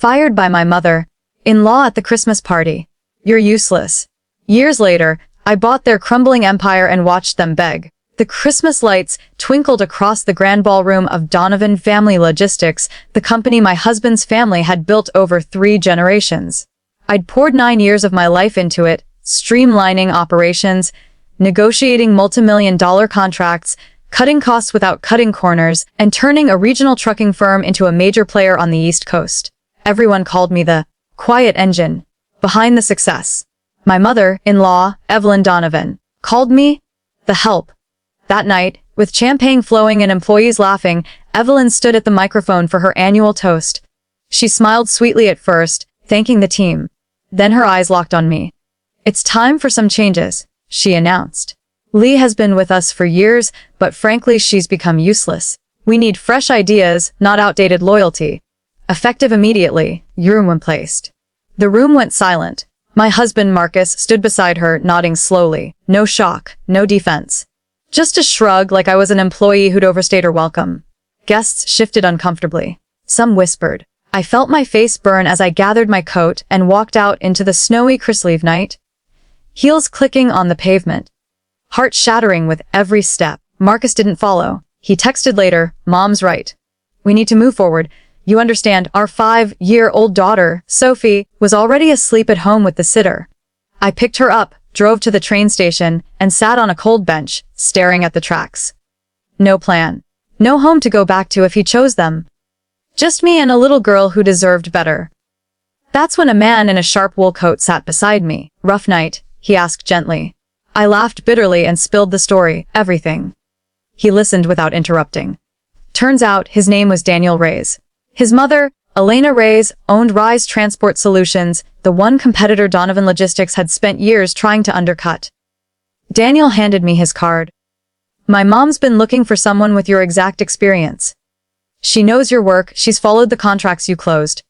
Fired by my mother-in-law at the Christmas party. You're useless. Years later, I bought their crumbling empire and watched them beg. The Christmas lights twinkled across the grand ballroom of Donovan Family Logistics, the company my husband's family had built over 3 generations. I'd poured 9 years of my life into it, streamlining operations, negotiating multi-million-dollar contracts, cutting costs without cutting corners, and turning a regional trucking firm into a major player on the East Coast. Everyone called me the quiet engine behind the success. My mother-in-law, Evelyn Donovan, called me the help. That night, with champagne flowing and employees laughing, Evelyn stood at the microphone for her annual toast. She smiled sweetly at first, thanking the team. Then her eyes locked on me. "It's time for some changes," she announced. "Lee has been with us for years, but frankly she's become useless. We need fresh ideas, not outdated loyalty." Effective immediately, room when placed. The room went silent. My husband Marcus stood beside her, nodding slowly. No shock, no defense. Just a shrug, like I was an employee who'd overstayed her welcome. Guests shifted uncomfortably. Some whispered. I felt my face burn as I gathered my coat and walked out into the snowy Christmas night. Heels clicking on the pavement. Heart shattering with every step. Marcus didn't follow. He texted later, "Mom's right. We need to move forward. You understand, our 5-year-old daughter, Sophie, was already asleep at home with the sitter." I picked her up, drove to the train station, and sat on a cold bench, staring at the tracks. No plan. No home to go back to if he chose them. Just me and a little girl who deserved better. That's when a man in a sharp wool coat sat beside me. "Rough night?" he asked gently. I laughed bitterly and spilled the story, everything. He listened without interrupting. Turns out his name was Daniel Reyes. His mother, Elena Reyes, owned Rise Transport Solutions, the one competitor Donovan Logistics had spent years trying to undercut. Daniel handed me his card. "My mom's been looking for someone with your exact experience. She knows your work, she's followed the contracts you closed.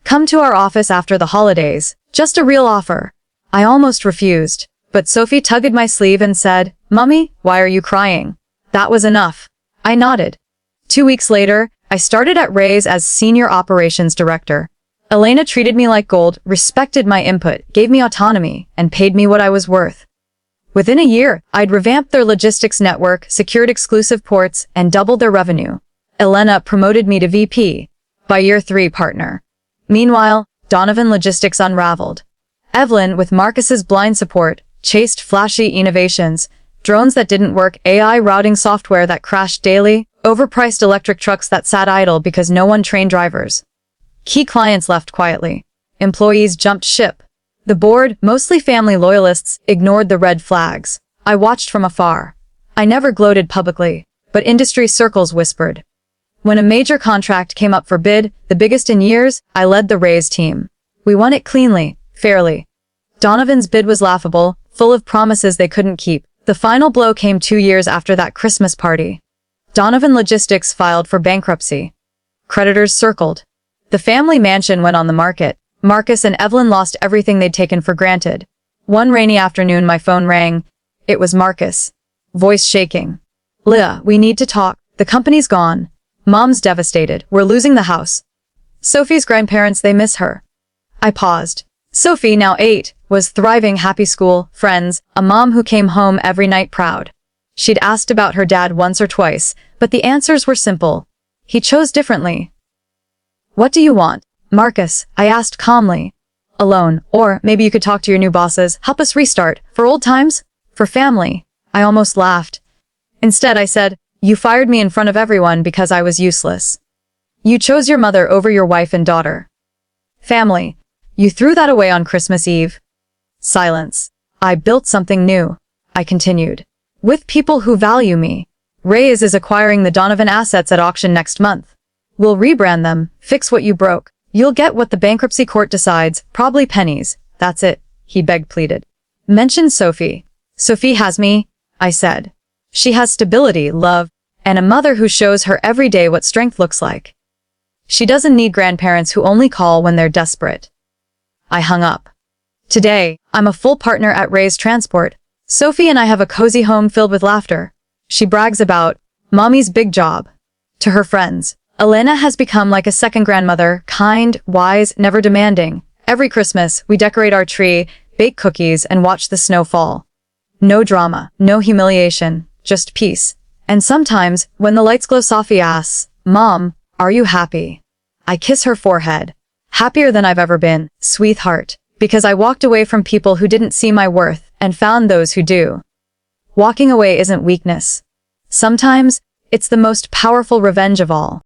Come to our office after the holidays. Just a real offer." I almost refused, but Sophie tugged my sleeve and said, "Mummy, why are you crying?" That was enough. I nodded. 2 weeks later, I started at Reyes as Senior Operations Director. Elena treated me like gold, respected my input, gave me autonomy, and paid me what I was worth. Within a year, I'd revamped their logistics network, secured exclusive ports, and doubled their revenue. Elena promoted me to VP. By year 3, partner. Meanwhile, Donovan Logistics unraveled. Evelyn, with Marcus's blind support, chased flashy innovations, drones that didn't work, AI routing software that crashed daily, overpriced electric trucks that sat idle because no one trained drivers. Key clients left quietly. Employees jumped ship. The board, mostly family loyalists, ignored the red flags. I watched from afar. I never gloated publicly, but industry circles whispered. When a major contract came up for bid, the biggest in years, I led the Reyes team. We won it cleanly, fairly. Donovan's bid was laughable, full of promises they couldn't keep. The final blow came 2 years after that Christmas party. Donovan Logistics filed for bankruptcy. Creditors circled. The family mansion went on the market. Marcus and Evelyn lost everything they'd taken for granted. One rainy afternoon my phone rang. It was Marcus. Voice shaking. "Leah, we need to talk. The company's gone. Mom's devastated. We're losing the house. Sophie's grandparents, they miss her." I paused. Sophie, now 8, was thriving, happy school, friends, a mom who came home every night proud. She'd asked about her dad once or twice, but the answers were simple. He chose differently. "What do you want, Marcus?" I asked calmly. "Alone, or maybe you could talk to your new bosses, help us restart, for old times? For family?" I almost laughed. Instead I said, "You fired me in front of everyone because I was useless. You chose your mother over your wife and daughter. Family. You threw that away on Christmas Eve." Silence. "I built something new," I continued. "With people who value me. Reyes is acquiring the Donovan assets at auction next month. We'll rebrand them, fix what you broke. You'll get what the bankruptcy court decides, probably pennies. That's it," he begged, pleaded. "Mention Sophie." "Sophie has me," I said. "She has stability, love, and a mother who shows her every day what strength looks like. She doesn't need grandparents who only call when they're desperate." I hung up. Today, I'm a full partner at Reyes Transport. Sophie and I have a cozy home filled with laughter. She brags about Mommy's big job to her friends. Elena has become like a second grandmother, kind, wise, never demanding. Every Christmas, we decorate our tree, bake cookies, and watch the snow fall. No drama, no humiliation, just peace. And sometimes, when the lights glow softly asks, "Mom, are you happy?" I kiss her forehead. Happier than I've ever been, sweetheart, because I walked away from people who didn't see my worth and found those who do. Walking away isn't weakness. Sometimes, it's the most powerful revenge of all.